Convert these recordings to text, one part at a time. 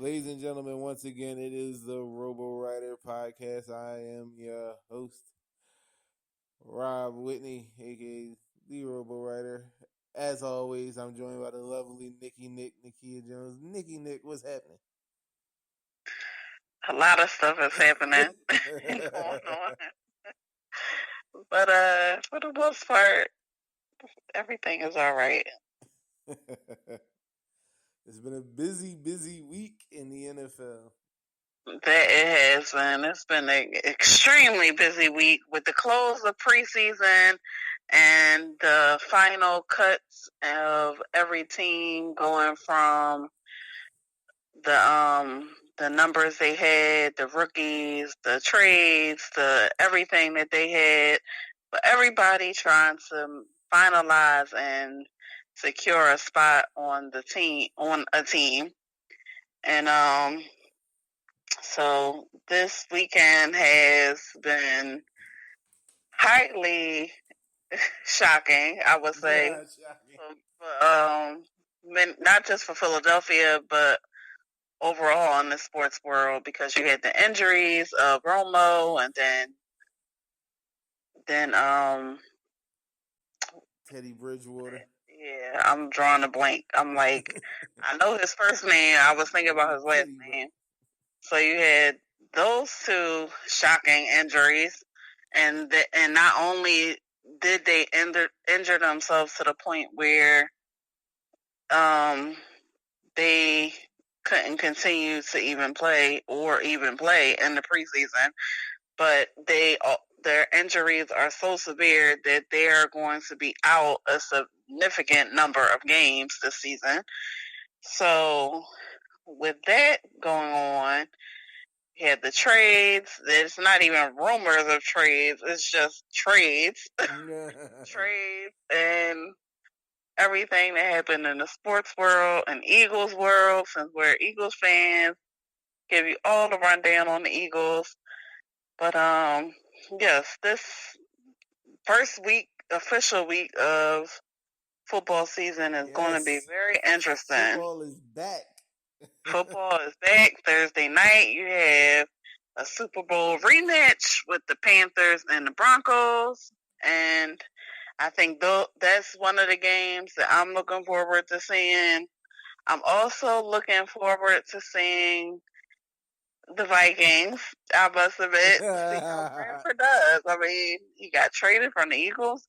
Ladies and gentlemen, once again, it is the Robo Writer Podcast. I am your host, Rob Whitney, aka the Robo Writer. As always, I'm joined by the lovely Nikia Jones. Nick, what's happening? A lot of stuff is happening and going on. But for the most part, everything is all right. It's been a busy week in the NFL. That it has been. It's been an extremely busy week with the close of preseason and the final cuts of every team going from the numbers they had, the rookies, the trades, the everything that they had. But everybody trying to finalize and secure a spot on a team. And so this weekend has been highly shocking, I would say. Not just for Philadelphia, but overall in the sports world, because you had the injuries of Romo and then Teddy Bridgewater. Yeah, I'm drawing a blank. I'm like, I know his first name. I was thinking about his last name. So you had those two shocking injuries, and not only did they injure themselves to the point where they couldn't continue to even play in the preseason, but their injuries are so severe that they are going to be out a significant number of games this season. So with that going on, you had the trades. It's not even rumors of trades. It's just trades. Trades and everything that happened in the sports world and Eagles world, since we're Eagles fans, give you all the rundown on the Eagles. But yes, this official week of football season is going to be very interesting. Football is back. Football is back. Thursday night, you have a Super Bowl rematch with the Panthers and the Broncos. And I think that's one of the games that I'm looking forward to seeing. I'm also looking forward to seeing the Vikings. I must admit, see how Bradford does. I mean, he got traded from the Eagles,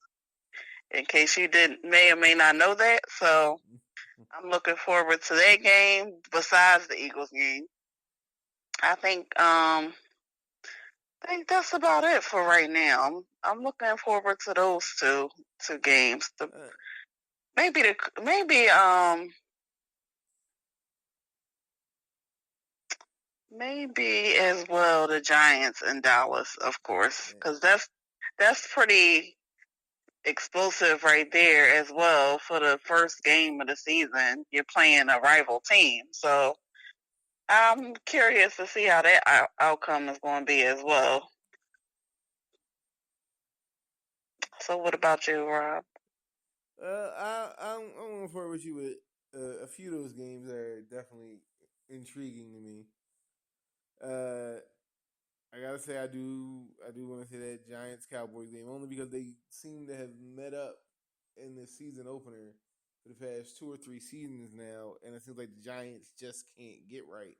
in case you may or may not know that. So I'm looking forward to that game besides the Eagles game. I think that's about it for right now. I'm looking forward to those two games. Maybe as well the Giants and Dallas, of course, because that's pretty explosive right there as well for the first game of the season. You're playing a rival team, so I'm curious to see how that outcome is going to be as well. So, what about you, Rob? I'm going forward with you with a few of those games that are definitely intriguing to me. I gotta say I do want to say that Giants Cowboys game only because they seem to have met up in the season opener for the past 2 or 3 seasons now, and it seems like the Giants just can't get right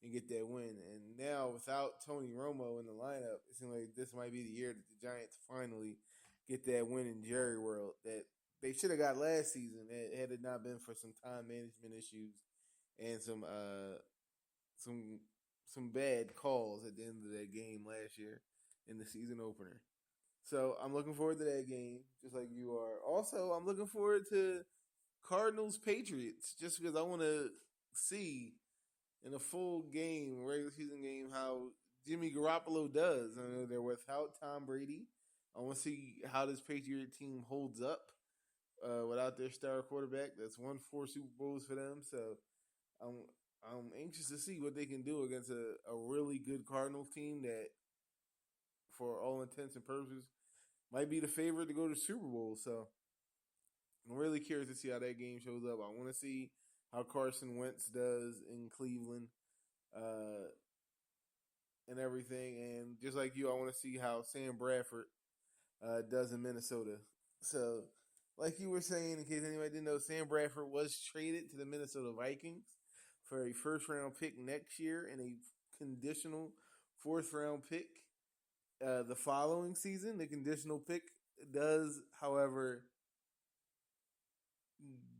and get that win. And now without Tony Romo in the lineup, it seems like this might be the year that the Giants finally get that win in Jerry World that they should have got last season had it not been for some time management issues and some bad calls at the end of that game last year in the season opener. So I'm looking forward to that game, just like you are. Also, I'm looking forward to Cardinals Patriots, just because I want to see in a full game, regular season game, how Jimmy Garoppolo does. I know they're without Tom Brady. I want to see how this Patriot team holds up without their star quarterback. That's won 4 Super Bowls for them. So I'm I'm anxious to see what they can do against a really good Cardinals team that, for all intents and purposes, might be the favorite to go to the Super Bowl. So I'm really curious to see how that game shows up. I want to see how Carson Wentz does in Cleveland. uh, and everything. And just like you, I want to see how Sam Bradford does in Minnesota. So, like you were saying, in case anybody didn't know, Sam Bradford was traded to the Minnesota Vikings for a first round pick next year and a conditional fourth round pick the following season. The conditional pick does, however,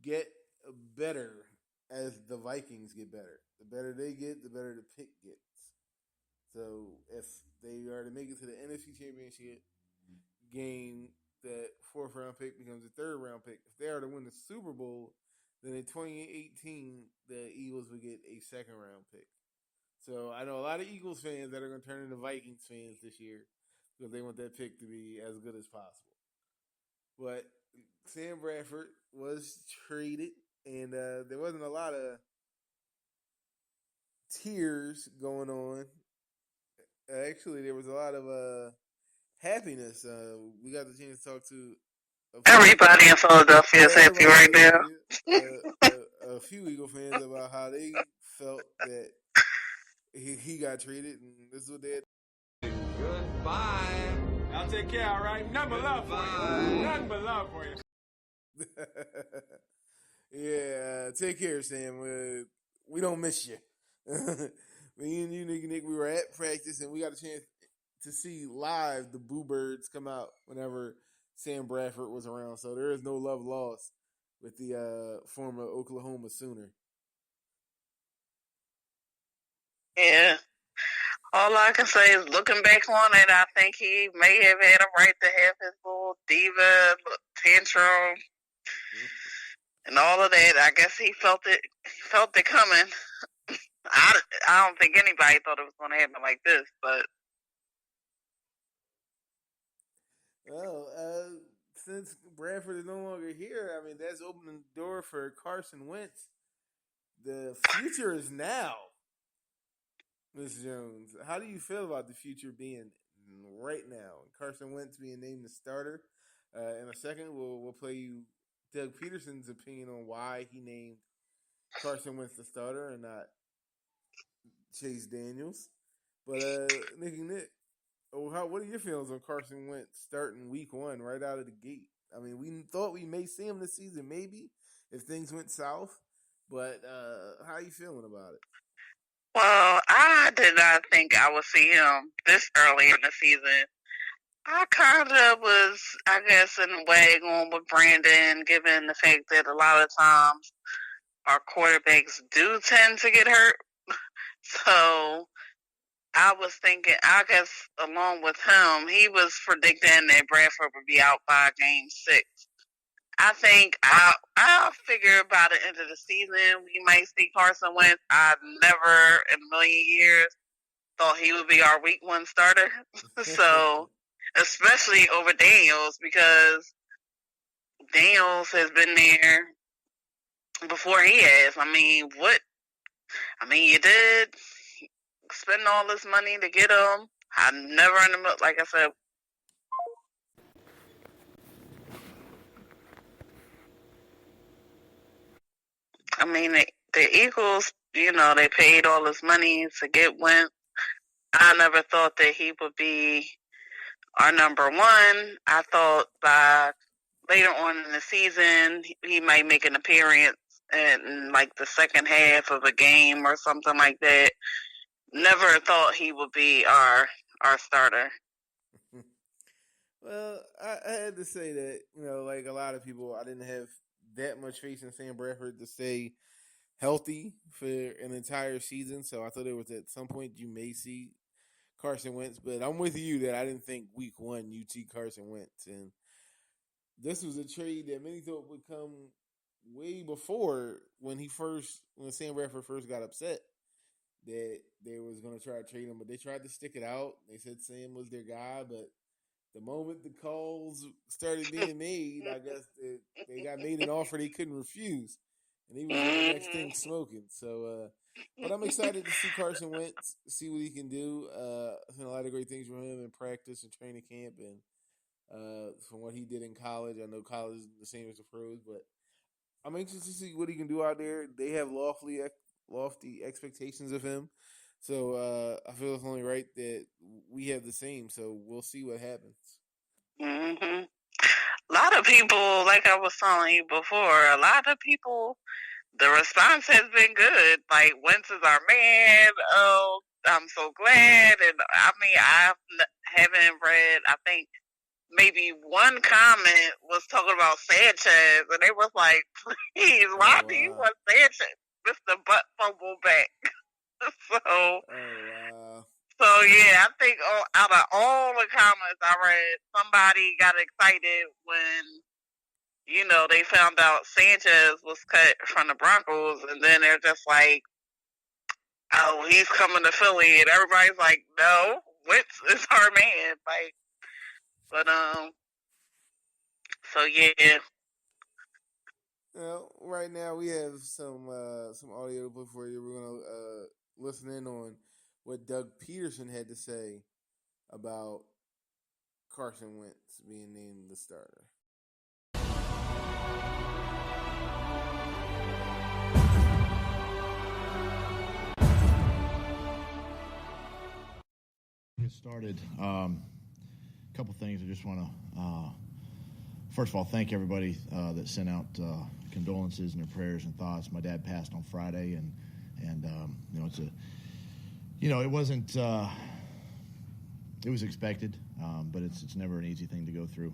get better as the Vikings get better. The better they get, the better the pick gets. So if they are to make it to the NFC Championship game, that fourth round pick becomes a third round pick. If they are to win the Super Bowl, then in 2018, the Eagles would get a second round pick. So I know a lot of Eagles fans that are going to turn into Vikings fans this year because they want that pick to be as good as possible. But Sam Bradford was traded, and there wasn't a lot of tears going on. Actually, there was a lot of happiness. We got the chance to talk to Everybody in Philadelphia is happy right now. A few Eagle fans about how they felt that he got traded, and this is what they had. Goodbye. I'll take care, all right? Nothing but love for you. Nothing but love for you. Yeah, take care, Sam. We don't miss you. Me and you, Nick, we were at practice, and we got a chance to see live the Boo Birds come out whenever Sam Bradford was around. So there is no love lost with the former Oklahoma Sooner. Yeah. All I can say is, looking back on it, I think he may have had a right to have his little diva tantrum and all of that. I guess he felt it coming. I don't think anybody thought it was going to happen like this, but. Well, since Bradford is no longer here, I mean, that's opening the door for Carson Wentz. The future is now, Ms. Jones. How do you feel about the future being right now? Carson Wentz being named the starter. In a second, we'll play you Doug Peterson's opinion on why he named Carson Wentz the starter and not Chase Daniels. But Nick, what are your feelings on Carson Wentz starting week one right out of the gate? I mean, we thought we may see him this season, maybe, if things went south. But how are you feeling about it? Well, I did not think I would see him this early in the season. I kind of was, I guess, in a way going with Brandon, given the fact that a lot of times our quarterbacks do tend to get hurt. So I was thinking, I guess, along with him, he was predicting that Bradford would be out by game 6. I think I'll figure by the end of the season we might see Carson Wentz. I've never in a million years thought he would be our week 1 starter. So, especially over Daniels, because Daniels has been there before he has. I mean, you did spend all this money to get him. I never like I said. I mean, the Eagles, they paid all this money to get Wentz. I never thought that he would be our number 1. I thought by later on in the season, he might make an appearance in like the second half of a game or something like that. Never thought he would be our starter. Well, I had to say that, like a lot of people, I didn't have that much faith in Sam Bradford to stay healthy for an entire season. So I thought it was at some point you may see Carson Wentz, but I'm with you that I didn't think week 1 you'd see Carson Wentz. And this was a trade that many thought would come way before when Sam Bradford first got upset that they was going to try to trade him, but they tried to stick it out. They said Sam was their guy, but the moment the calls started being made, I guess they got made an offer they couldn't refuse, and he was on the next thing smoking. So, but I'm excited to see Carson Wentz, see what he can do. I've seen a lot of great things from him in practice and training camp, and from what he did in college. I know college is the same as the pros, but I'm anxious to see what he can do out there. They have lofty expectations of him. So I feel it's only right that we have the same. So we'll see what happens. Mm-hmm. A lot of people, like I was telling you before, a lot of people, the response has been good. Like, Wentz is our man. Oh, I'm so glad. And I mean, haven't read, I think, maybe one comment was talking about Sanchez, and they was like, please, why do you want Sanchez, Mr. Butt Fumble back? So, wow. so yeah, I think out of all the comments I read, somebody got excited when, they found out Sanchez was cut from the Broncos, and then they're just like, oh, he's coming to Philly, and everybody's like, no, Wentz is our man. Like, but, so yeah. Well, right now we have some audio to play for you. We're gonna listen in on what Doug Peterson had to say about Carson Wentz being named the starter. Get started. A couple things I just want to. First of all, thank everybody that sent out condolences and their prayers and thoughts. My dad passed on Friday, and it's it wasn't. It was expected, but it's never an easy thing to go through.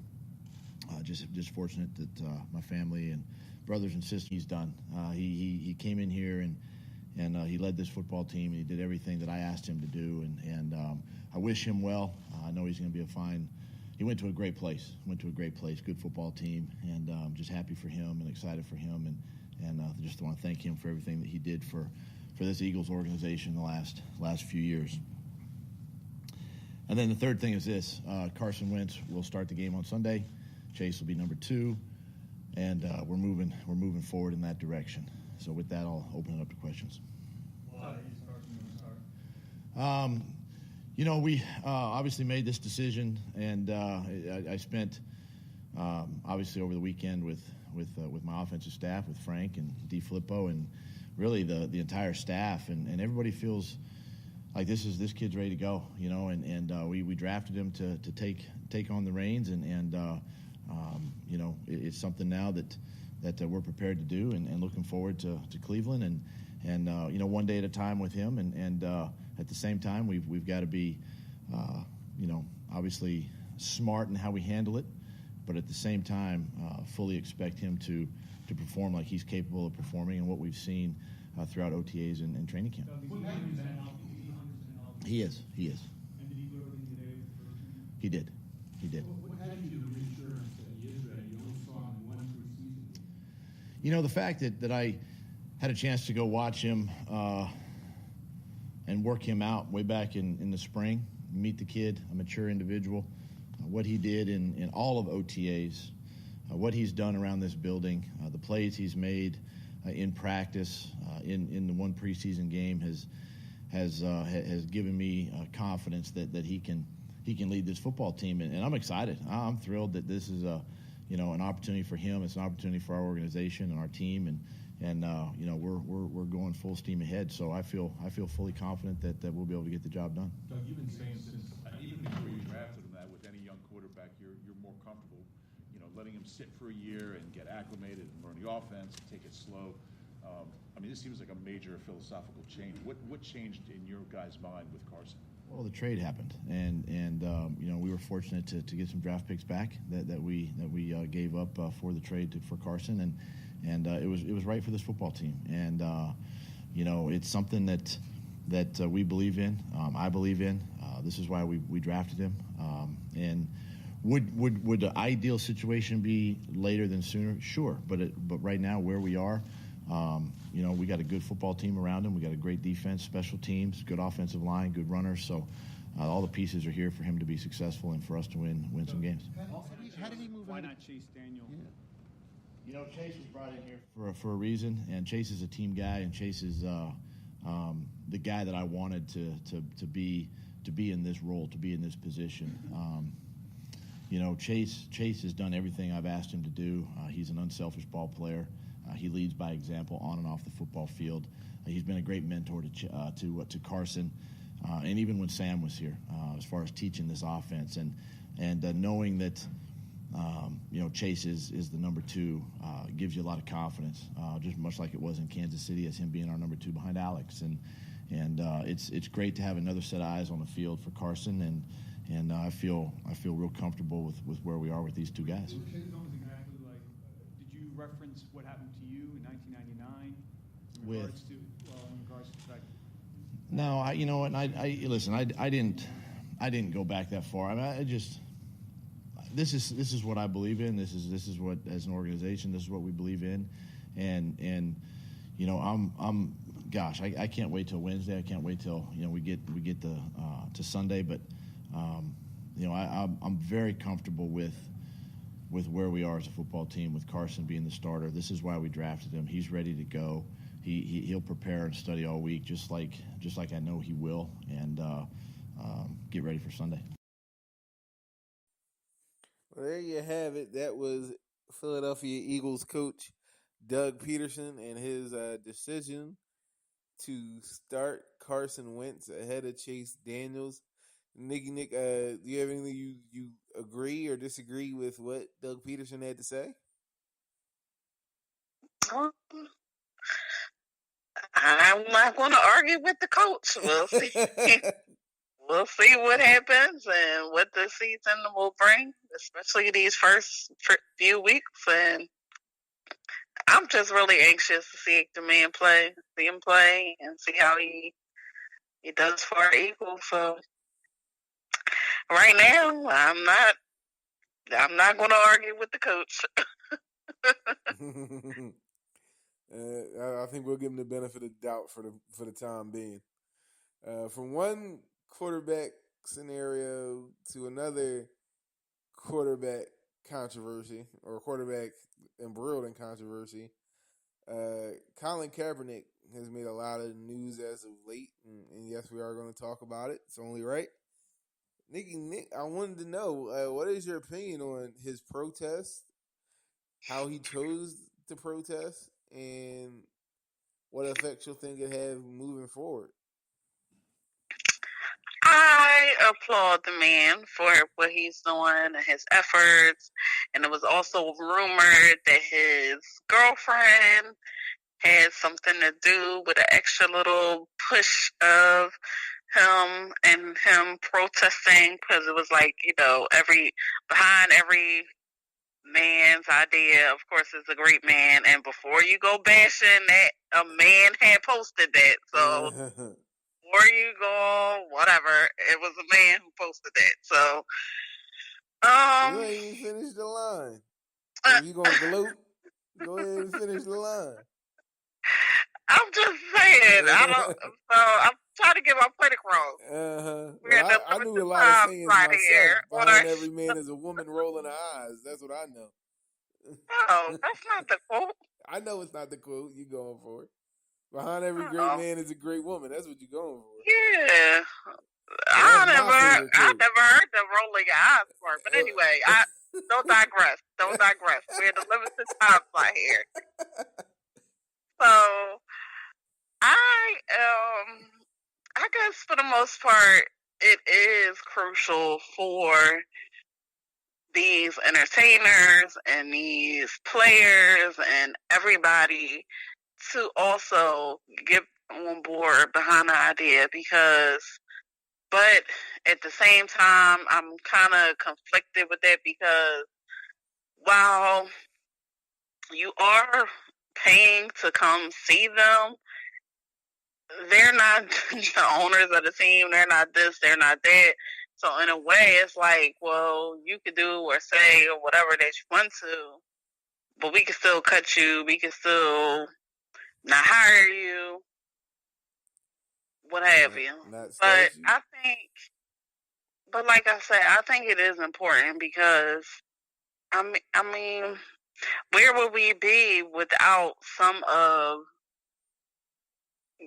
Just fortunate that my family and brothers and sisters, he's done. He came in here and he led this football team, and he did everything that I asked him to do, and I wish him well. I know he's going to be a fine. He went to a great place. Good football team, and just happy for him and excited for him, and just want to thank him for everything that he did for this Eagles organization the last few years. And then the third thing is this: Carson Wentz will start the game on Sunday. Chase will be number 2, and we're moving forward in that direction. So with that, I'll open it up to questions. Why is Carson going to start? We obviously made this decision, and I spent obviously over the weekend with my offensive staff, with Frank and DeFilippo, and really the entire staff, and everybody feels like this kid's ready to go, and we drafted him to take on the reins, and it's something now that we're prepared to do, and looking forward to Cleveland, and one day at a time with him, and at the same time we've got to be obviously smart in how we handle it, but at the same time fully expect him to perform like he's capable of performing, and what we've seen throughout OTAs and training camp. He is. And did he do everything today with the first team? He did. What had you do the reassurance that he is ready? You only saw him in one preseason. The fact that I had a chance to go watch him and work him out way back in the spring, meet the kid, a mature individual, what he did in all of OTAs, what he's done around this building, the plays he's made in practice, in the one preseason game has given me confidence that he can lead this football team, and I'm excited. I'm thrilled that this is an opportunity for him. It's an opportunity for our organization and our team, and we're going full steam ahead. So I feel fully confident that we'll be able to get the job done. Doug, you've been saying since Even before you drafted him, that with any young quarterback, you're more comfortable, letting him sit for a year and get acclimated and learn the offense and take it slow. This seems like a major philosophical change. What changed in your guys' mind with Carson? Well, the trade happened, and we were fortunate to get some draft picks back that we gave up for the trade for Carson, and it was right for this football team, and it's something that we believe in. I believe in. This is why we drafted him. And would the ideal situation be later than sooner? Sure, but right now where we are, we got a good football team around him. We got a great defense, special teams, good offensive line, good runners. So all the pieces are here for him to be successful and for us to win some games. How did he move? Why not Chase Daniel? Yeah. Chase was brought in here for a reason, and Chase is a team guy, and Chase is the guy that I wanted to be in this role, to be in this position. Chase has done everything I've asked him to do. He's an unselfish ball player. He leads by example on and off the football field. He's been a great mentor to Carson, and even when Sam was here, as far as teaching this offense and knowing that Chase is the number 2 gives you a lot of confidence, just much like it was in Kansas City as him being our number 2 behind Alex, and it's great to have another set of eyes on the field for Carson, and I feel real comfortable with where we are with these 2 guys. Chase is almost exactly like. Did you reference what happened to you in 1999 in regards to the fact? No, listen. I didn't go back that far. I mean, this is what I believe in. This is what, as an organization, this is what we believe in, and I can't wait till Wednesday. I can't wait till we get to Sunday. But I'm very comfortable with where we are as a football team, with Carson being the starter. This is why we drafted him. He's ready to go. He'll prepare and study all week, just like I know he will, and get ready for Sunday. Well, there you have it. That was Philadelphia Eagles coach Doug Peterson and his decision to start Carson Wentz ahead of Chase Daniels. Nick, do you have anything you agree or disagree with what Doug Peterson had to say? I'm not going to argue with the coach. We'll see. We'll see what happens and what the season will bring, especially these first few weeks. And I'm just really anxious to see the man play, and see how he does for our Eagles. So right now, I'm not going to argue with the coach. I think we'll give him the benefit of the doubt for the time being. From one quarterback scenario to another quarterback controversy, or quarterback embroiled in controversy, Colin Kaepernick has made a lot of news as of late, and yes, we are going to talk about it. It's only right. Nick, I wanted to know, what is your opinion on his protest, how he chose to protest, and what effect you'll think it have moving forward? I applaud the man for what he's doing and his efforts. And it was also rumored that his girlfriend had something to do with an extra little push of him protesting, because it was like, behind every man's idea, of course, is a great man. And before you go bashing that, a man had posted that. So before you go, whatever, it was a man who posted that. So, you ain't even finished the line. If you gonna gloat, go ahead and finish the line. I'm just saying. I'm trying to get my point across. Well, I knew a lot of sayings myself. Behind every man is a woman rolling her eyes. That's what I know. No, that's not the quote. I know it's not the quote. You going for it. Behind every great man is a great woman. That's what you're going for. Yeah. I never heard the rolling your eyes part. But anyway, don't digress. We're in the limited time slot here. So I guess for the most part, it is crucial for these entertainers and these players and everybody to also get on board behind the idea, but at the same time, I'm kind of conflicted with that, because while you are paying to come see them, they're not the owners of the team. They're not this, they're not that. So in a way, it's like, well, you could do or say or whatever that you want to, but we can still cut you. We can still not hire you, what have you. But but like I said, I think it is important, because I mean, where would we be without some of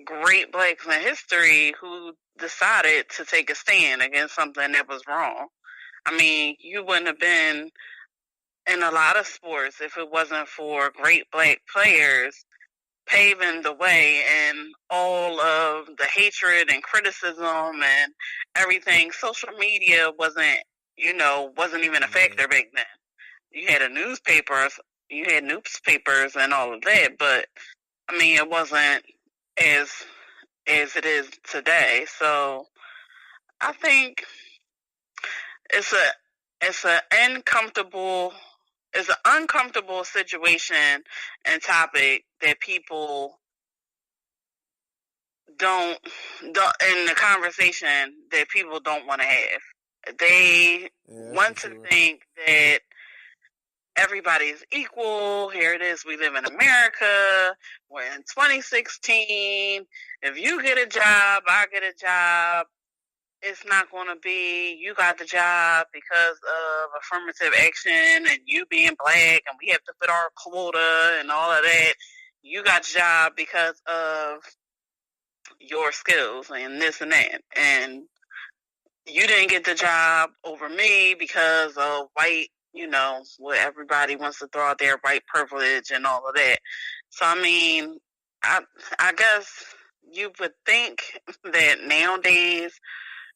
great blacks in history who decided to take a stand against something that was wrong? I mean, you wouldn't have been in a lot of sports if it wasn't for great black players paving the way and all of the hatred and criticism and everything. Social media wasn't even a factor back then. You had newspapers and all of that, but I mean, it wasn't as it is today. So I think it's an uncomfortable situation and topic that people don't in the conversation that people don't want to have. They want to think that everybody's equal. Here it is. We live in America. We're in 2016. If you get a job, I get a job. It's not going to be you got the job because of affirmative action and you being black and we have to fit our quota and all of that. You got the job because of your skills and this and that. And you didn't get the job over me because of white, what everybody wants to throw out there, white privilege and all of that. So, I mean, I guess you would think that nowadays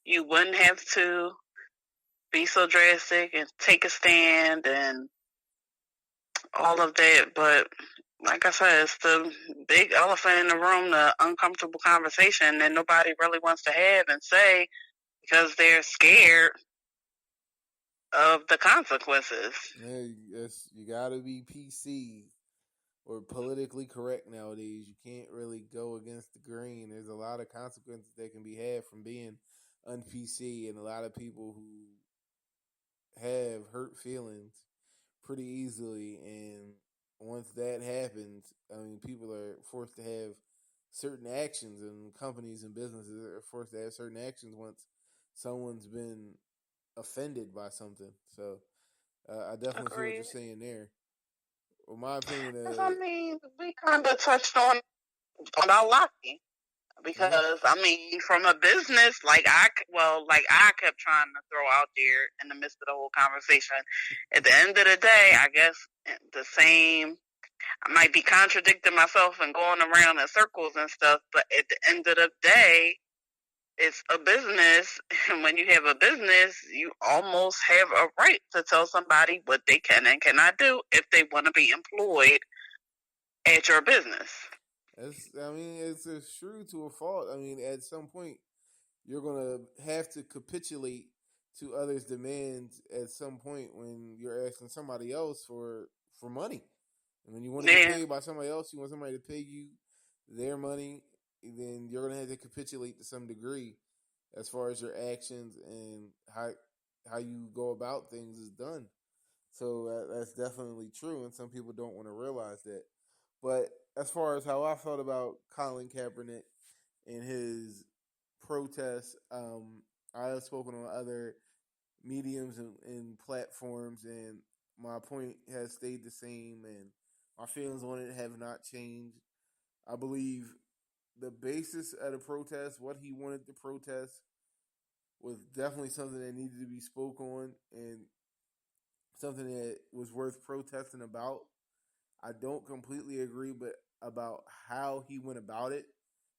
you wouldn't have to be so drastic and take a stand and all of that. But like I said, it's the big elephant in the room, the uncomfortable conversation that nobody really wants to have and say because they're scared of the consequences. Yeah, you gotta be PC or politically correct nowadays. You can't really go against the grain. There's a lot of consequences that can be had from being un-PC, and a lot of people who have hurt feelings pretty easily. And once that happens, I mean, people are forced to have certain actions, and companies and businesses are forced to have certain actions once someone's been offended by something. So I definitely feel what you're saying there. Well, my opinion is, I mean, we kind of touched on about Lockheed. Because I mean, from a business, like I kept trying to throw out there in the midst of the whole conversation. At the end of the day, I guess the same. I might be contradicting myself and going around in circles and stuff, but at the end of the day, it's a business, and when you have a business, you almost have a right to tell somebody what they can and cannot do if they want to be employed at your business. It's true to a fault. I mean, at some point, you're gonna have to capitulate to others' demands at some point when you're asking somebody else for money. And when you want to get paid by somebody else, you want somebody to pay you their money, then you're gonna have to capitulate to some degree as far as your actions and how you go about things is done. So that's definitely true, and some people don't want to realize that. But as far as how I felt about Colin Kaepernick and his protests, I have spoken on other mediums and platforms, and my point has stayed the same, and my feelings on it have not changed. I believe the basis of the protest, what he wanted to protest, was definitely something that needed to be spoke on and something that was worth protesting about. I don't completely agree, but about how he went about it,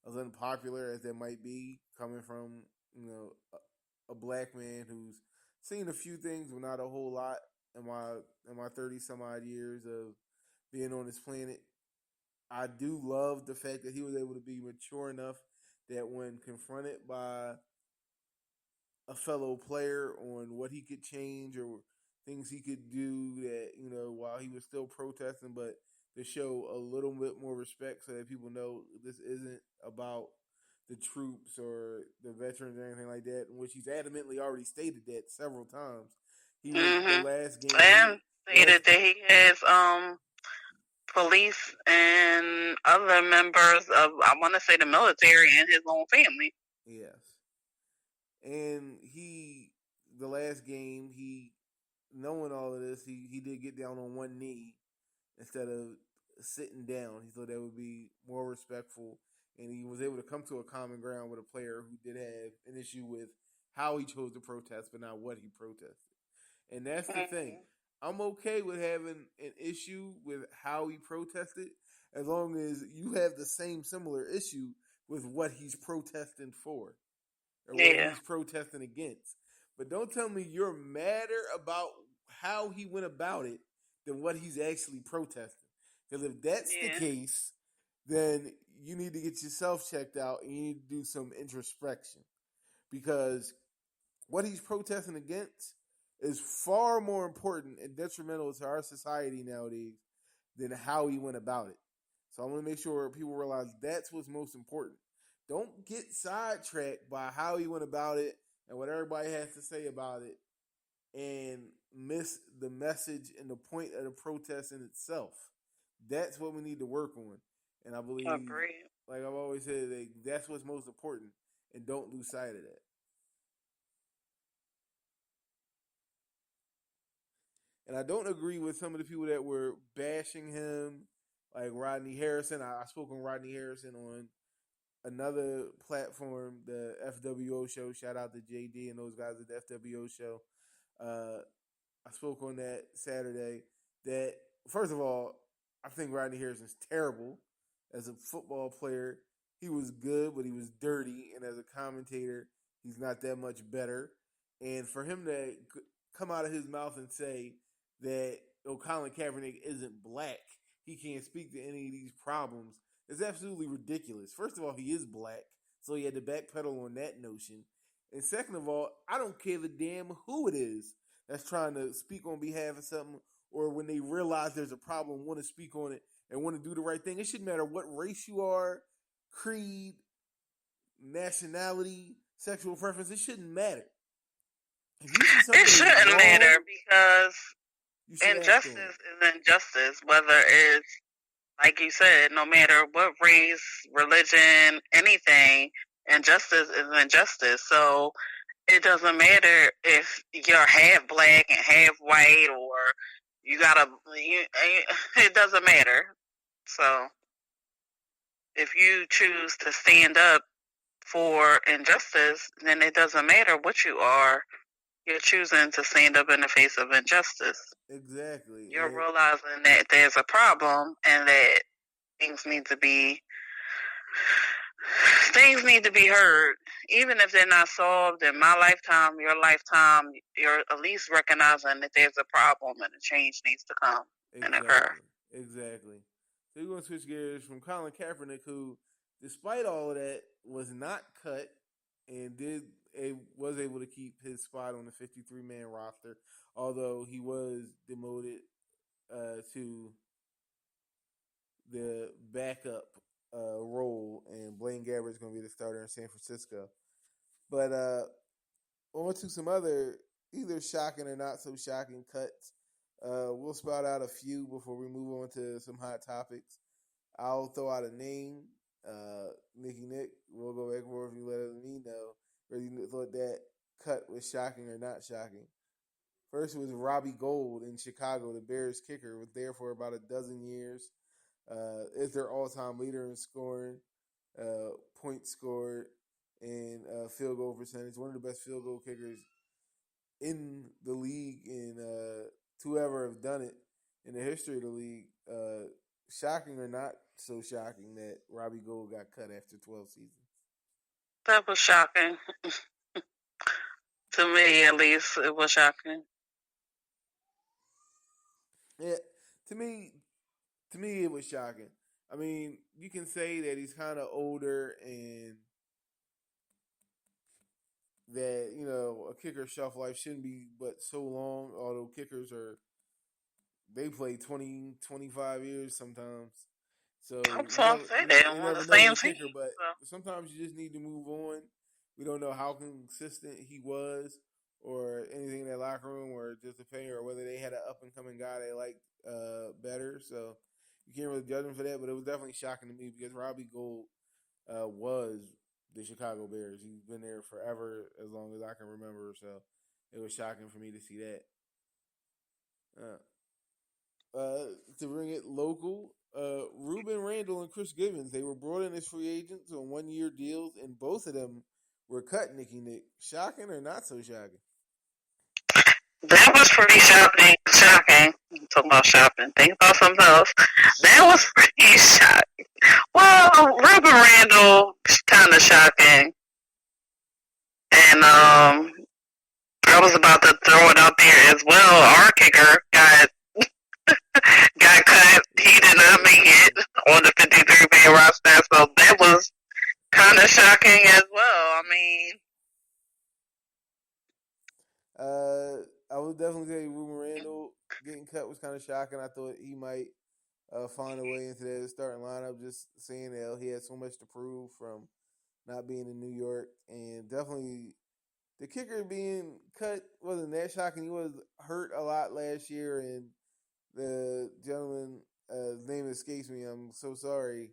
as unpopular as that might be, coming from a black man who's seen a few things, but not a whole lot in my 30 some odd years of being on this planet. I do love the fact that he was able to be mature enough that when confronted by a fellow player on what he could change or things he could do that, while he was still protesting, but to show a little bit more respect so that people know this isn't about the troops or the veterans or anything like that, in which he's adamantly already stated that several times. He was the last game. And stated that he has police and other members of, I want to say, the military and his own family. Yes. And the last game, knowing all of this, he did get down on one knee instead of sitting down. He thought that would be more respectful, and he was able to come to a common ground with a player who did have an issue with how he chose to protest, but not what he protested. And that's the thing. I'm okay with having an issue with how he protested as long as you have the same similar issue with what he's protesting for or what Yeah. he's protesting against. But don't tell me you're madder about how he went about it than what he's actually protesting. Because if that's the Yeah. case, then you need to get yourself checked out and you need to do some introspection. Because what he's protesting against is far more important and detrimental to our society nowadays than how he went about it. So I want to make sure people realize that's what's most important. Don't get sidetracked by how he went about it and what everybody has to say about it and miss the message and the point of the protest in itself. That's what we need to work on. And I believe, Agreed. like I've always said, that's what's most important. And don't lose sight of that. And I don't agree with some of the people that were bashing him, like Rodney Harrison. I spoke on Rodney Harrison on another platform, the FWO show. Shout out to JD and those guys at the FWO show. I spoke on that Saturday. That, first of all, I think Rodney Harrison's terrible as a football player. He was good, but he was dirty. And as a commentator, he's not that much better. And for him to come out of his mouth and say that Colin Kaepernick isn't black, he can't speak to any of these problems, is absolutely ridiculous. First of all, he is black, so he had to backpedal on that notion. And second of all, I don't care the damn who it is that's trying to speak on behalf of something, or when they realize there's a problem, want to speak on it and want to do the right thing. It shouldn't matter what race you are, creed, nationality, sexual preference. It shouldn't matter. It shouldn't matter because injustice is injustice, whether it's, like you said, no matter what race, religion, anything, injustice is injustice. So it doesn't matter if you're half black and half white, or it doesn't matter. So if you choose to stand up for injustice, then it doesn't matter what you are. You're choosing to stand up in the face of injustice. Exactly. You're realizing that there's a problem and that things need to be heard. Even if they're not solved in my lifetime, your lifetime, you're at least recognizing that there's a problem and a change needs to come and occur. Exactly. So we're going to switch gears from Colin Kaepernick, who, despite all of that, was not cut and was able to keep his spot on the 53-man roster, although he was demoted to the backup role, and Blaine Gabbert's going to be the starter in San Francisco. But on to some other either shocking or not so shocking cuts. We'll spout out a few before we move on to some hot topics. I'll throw out a name, Nicky Nick. We'll go back and forth if you let me know whether you thought that cut was shocking or not shocking. First was Robbie Gould in Chicago, the Bears kicker, was there for about a dozen years. Is their all-time leader in scoring, points scored, and field goal percentage. One of the best field goal kickers in the league, and to ever have done it in the history of the league. Shocking or not so shocking that Robbie Gould got cut after 12 seasons? That was shocking. To me, at least, it was shocking. Yeah, to me, it was shocking. I mean, you can say that he's kind of older and that, a kicker's shelf life shouldn't be but so long, although kickers they play 20, 25 years sometimes. So I'm trying to say they on the same team. But sometimes you just need to move on. We don't know how consistent he was or anything in that locker room or just a player or whether they had an up-and-coming guy they liked better. So you can't really judge him for that, but it was definitely shocking to me because Robbie Gould was the Chicago Bears. He's been there forever, as long as I can remember. So it was shocking for me to see that. To bring it local, Ruben Randall and Chris Givens, they were brought in as free agents on one-year deals, and both of them were cut, Nicky Nick. Shocking or not so shocking? That was pretty shocking. shopping. Talking about shopping. Think about something else. That was pretty shocking. Well, Ruben Randall, kind of shocking. And I was about to throw it out there as well. Our kicker got cut. He did not make it on the 53-man roster, so that was kind of shocking as well. I mean, I would definitely say Ruben Randall getting cut was kind of shocking. I thought he might find a way into that starting lineup. Just saying that he had so much to prove from not being in New York, and definitely the kicker being cut wasn't that shocking. He was hurt a lot last year, and the gentleman, his name escapes me. I'm so sorry.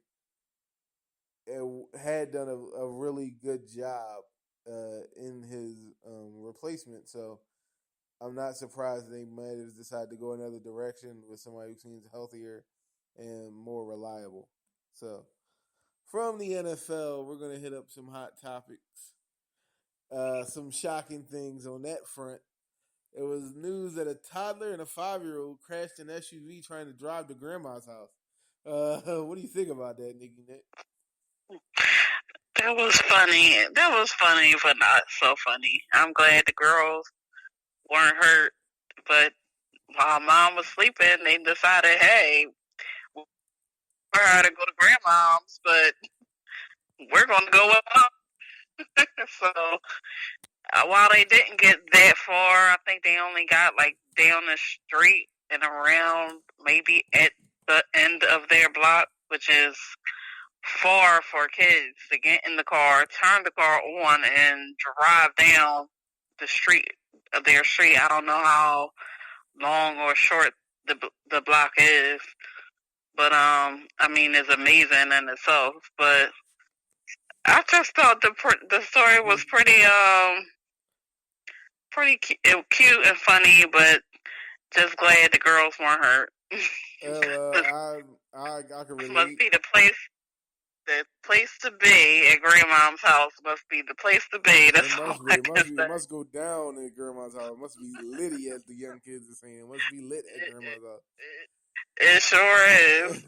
Had done a really good job in his replacement, so I'm not surprised they might have decided to go another direction with somebody who seems healthier and more reliable. So, from the NFL, we're going to hit up some hot topics, some shocking things on that front. It was news that a toddler and a 5-year-old crashed an SUV trying to drive to grandma's house. What do you think about that, Nikki Nick? that was funny. That was funny, but not so funny. I'm glad the girls weren't hurt, but while mom was sleeping, they decided, hey, we're going to go to grandma's, but we're going to go with mom. So while they didn't get that far, I think they only got like down the street and around maybe at the end of their block, which is far for kids to get in the car, turn the car on, and drive down the street, their street. I don't know how long or short the block is, but I mean, it's amazing in itself. But I just thought the story was pretty cute and funny, but just glad the girls weren't hurt. Well, I can relate. Must be the place to be at grandma's house. Must be the place to be. That's It must go down at grandma's house. It must be litty, as the young kids are saying. It must be lit at grandma's house. It sure is.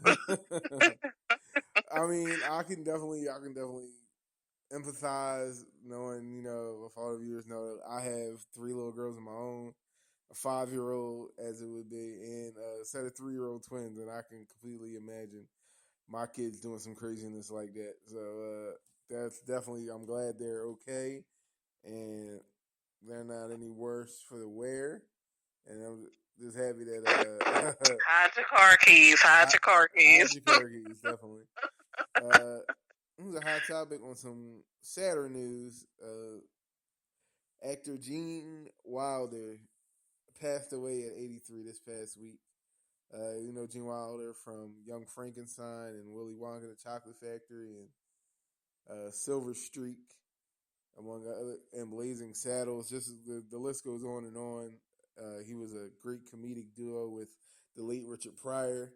I mean, I can definitely empathize, knowing, if all the viewers know that I have 3 little girls of my own, a 5-year-old as it would be, and a set of 3-year-old twins, and I can completely imagine my kids doing some craziness like that. So that's definitely, I'm glad they're okay, and they're not any worse for the wear, and I'm just happy that hide your car keys. Hide your car keys. Hide your car keys, definitely. Here's a hot topic on some sadder news. Actor Gene Wilder passed away at 83 this past week. Gene Wilder from Young Frankenstein and Willy Wonka and the Chocolate Factory and Silver Streak, among other, and Blazing Saddles. Just the list goes on and on. He was a great comedic duo with the late Richard Pryor.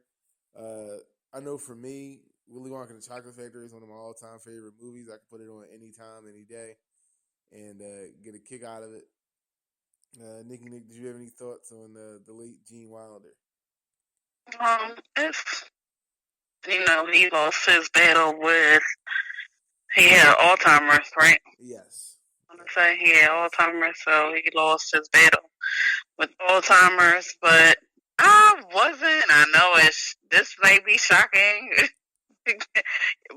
I know for me, Willy Wonka and the Chocolate Factory is one of my all-time favorite movies. I can put it on any time, any day, and get a kick out of it. Nikki, did you have any thoughts on the late Gene Wilder? It's, he lost his battle with, he had Alzheimer's, right? Yes. I want to say he had Alzheimer's, so he lost his battle with Alzheimer's, but I know this may be shocking,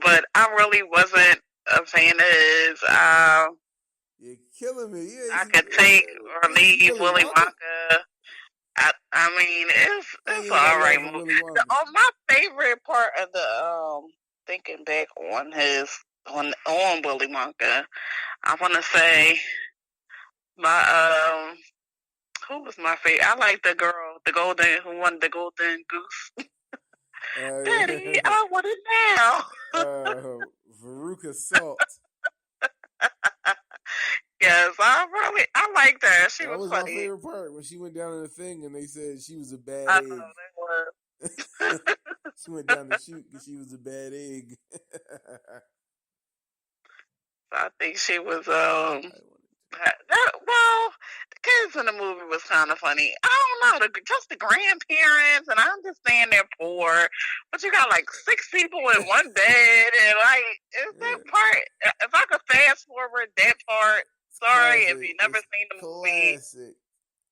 but I really wasn't a fan of his. You're killing me. I could take or leave Willy Wonka. I mean, it's all right movie. My favorite part of the thinking back on on Willy Wonka, I want to say my who was my favorite? I like the girl, who won the golden goose. Daddy, I want it now. Veruca Salt. Yes, I liked her. She was funny. That was my favorite part, when she went down in the thing and they said she was a bad egg. She went down the chute because she was a bad egg. I think she was, the kids in the movie was kind of funny. I don't know, just the grandparents, and I understand they're poor, but you got like 6 people in one bed, and like, is that part? If I could fast forward that part, sorry if you never seen the movie. Classic.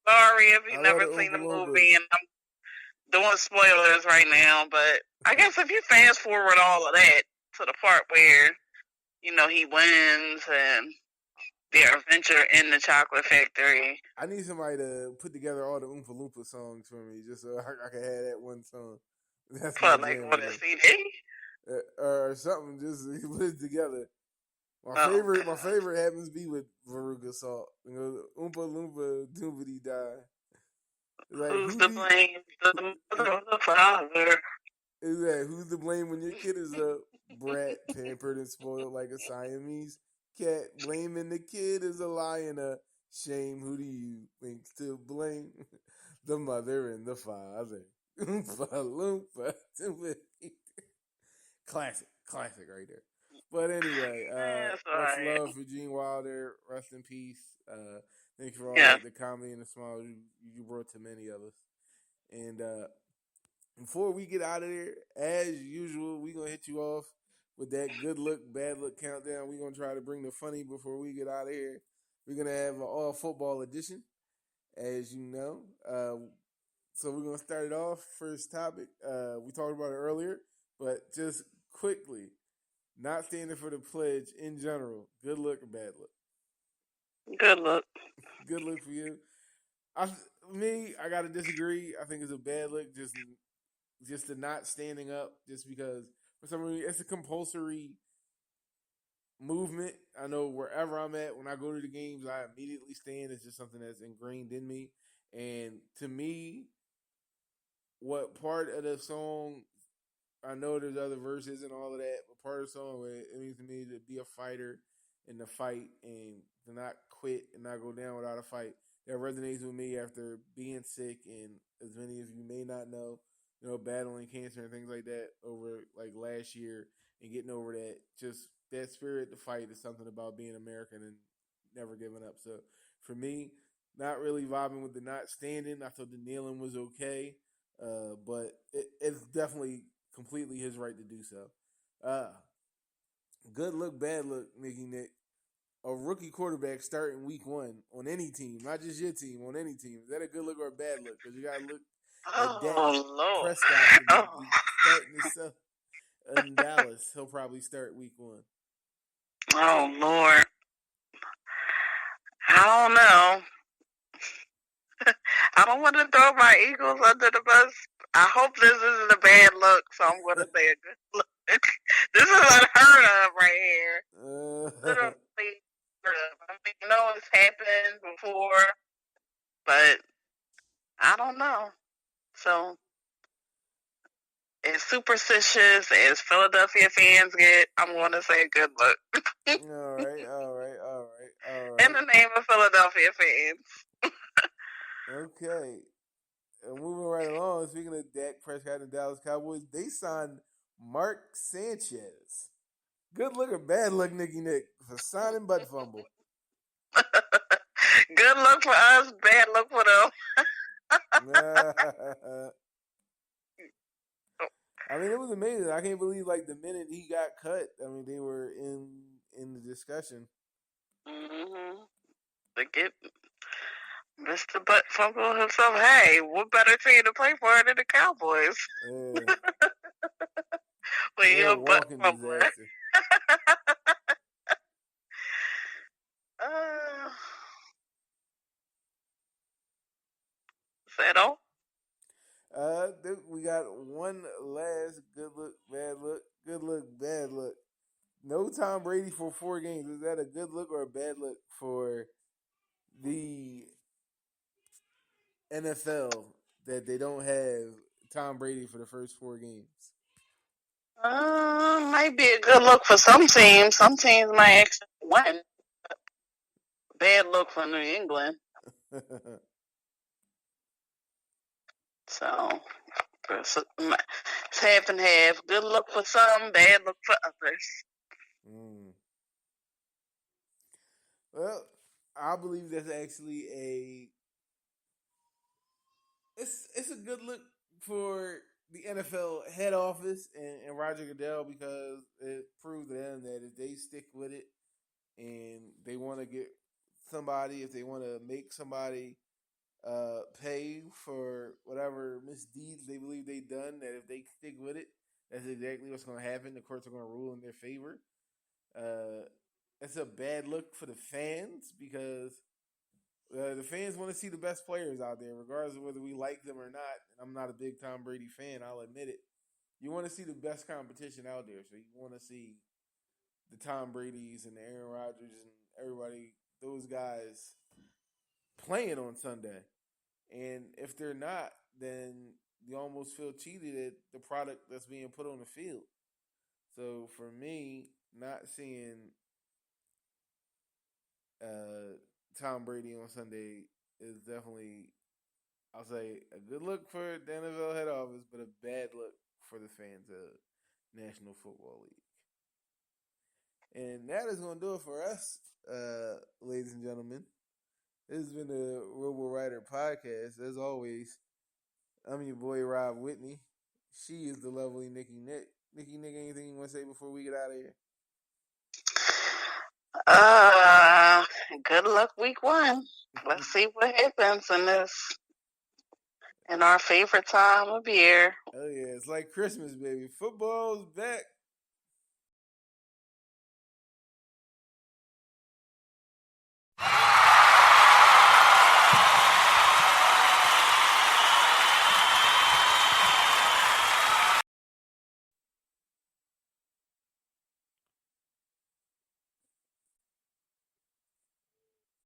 Sorry if you never seen the movie, and I'm doing spoilers right now, but I guess if you fast forward all of that to the part where, you know, he wins and their adventure in the chocolate factory. I need somebody to put together all the Oompa Loompa songs for me, just so I can have that one song. That's put like on a CD or something. Just put it together. My favorite happens to be with Veruca Salt. You know, Oompa Loompa Doobity Die. Like, who's to blame? The mother or the father? Who's to blame when your kid is a brat, pampered and spoiled like a Siamese cat? Blaming the kid is a lie and a shame. Who do you think's to blame? The mother and the father. Oompa Loompa Doobity. Classic right there. But anyway, much love for Gene Wilder. Rest in peace. Thank you for all the comedy and the smile you brought to many of us. And before we get out of there, as usual, we're going to hit you off with that good look, bad look countdown. We're going to try to bring the funny before we get out of here. We're going to have an all football edition, as you know. So we're going to start it off. First topic. We talked about it earlier, but just quickly, not standing for the pledge in general. Good look or bad look? Good look. Good look for you. I got to disagree. I think it's a bad look just the not standing up, just because for some reason it's a compulsory movement. I know wherever I'm at, when I go to the games, I immediately stand. It's just something that's ingrained in me. And to me, what part of the song, I know there's other verses and all of that, but part of the song, it means to me to be a fighter in the fight and to not quit and not go down without a fight. That resonates with me after being sick, and as many of you may not know, battling cancer and things like that over like last year and getting over that. Just that spirit to fight is something about being American and never giving up. So for me, not really vibing with the not standing. I thought the kneeling was okay, but it's definitely completely his right to do so. Good look, bad look, Nick. A rookie quarterback starting week 1 on any team, not just your team, on any team. Is that a good look or a bad look? Because you got to look at Dak Prescott starting himself in Dallas. He'll probably start week 1. Oh, Lord. I don't know. I don't want to throw my Eagles under the bus. I hope this isn't a bad look, so I'm going to say a good look. This is unheard of right here. Literally unheard of. I mean, I know it's happened before, but I don't know. So, as superstitious as Philadelphia fans get, I'm going to say a good look. All right. In the name of Philadelphia fans. Okay. Moving right along, speaking of Dak Prescott and Dallas Cowboys, they signed Mark Sanchez. Good look or bad look, Nick, for signing butt fumble? Good look for us, bad look for them. I mean, it was amazing. I can't believe, like, the minute he got cut, I mean, they were in the discussion. Mm-hmm. To get Mr. Butt Fumble himself, hey, what better team to play for than the Cowboys? Yeah. When you're a butt fumbler. Is that all? We got one last good look, bad look. Good look, bad look. No Tom Brady for 4 games. Is that a good look or a bad look for the NFL that they don't have Tom Brady for the first 4 games? Might be a good look for some teams. Some teams might actually win. Bad look for New England. So, it's half and half. Good look for some, bad look for others. Well, I believe that's actually it's a good look for the NFL head office and Roger Goodell, because it proved to them that if they stick with it and they want to get somebody, if they want to make somebody pay for whatever misdeeds they believe they've done, that if they stick with it, that's exactly what's going to happen. The courts are going to rule in their favor. It's a bad look for the fans, because the fans want to see the best players out there, regardless of whether we like them or not. And I'm not a big Tom Brady fan, I'll admit it. You want to see the best competition out there. So you want to see the Tom Brady's and the Aaron Rodgers and everybody, those guys, playing on Sunday. And if they're not, then you almost feel cheated at the product that's being put on the field. So for me, not seeing Tom Brady on Sunday is definitely, I'll say, a good look for the NFL head office, but a bad look for the fans of National Football League. And that is going to do it for us, ladies and gentlemen. This has been the Robo Rider Podcast. As always, I'm your boy Rob Whitney. She is the lovely Nikki Nick. Nikki Nick, anything you want to say before we get out of here? Good luck week 1. Let's see what happens in our favorite time of year. Oh yeah, it's like Christmas, baby. Football's back.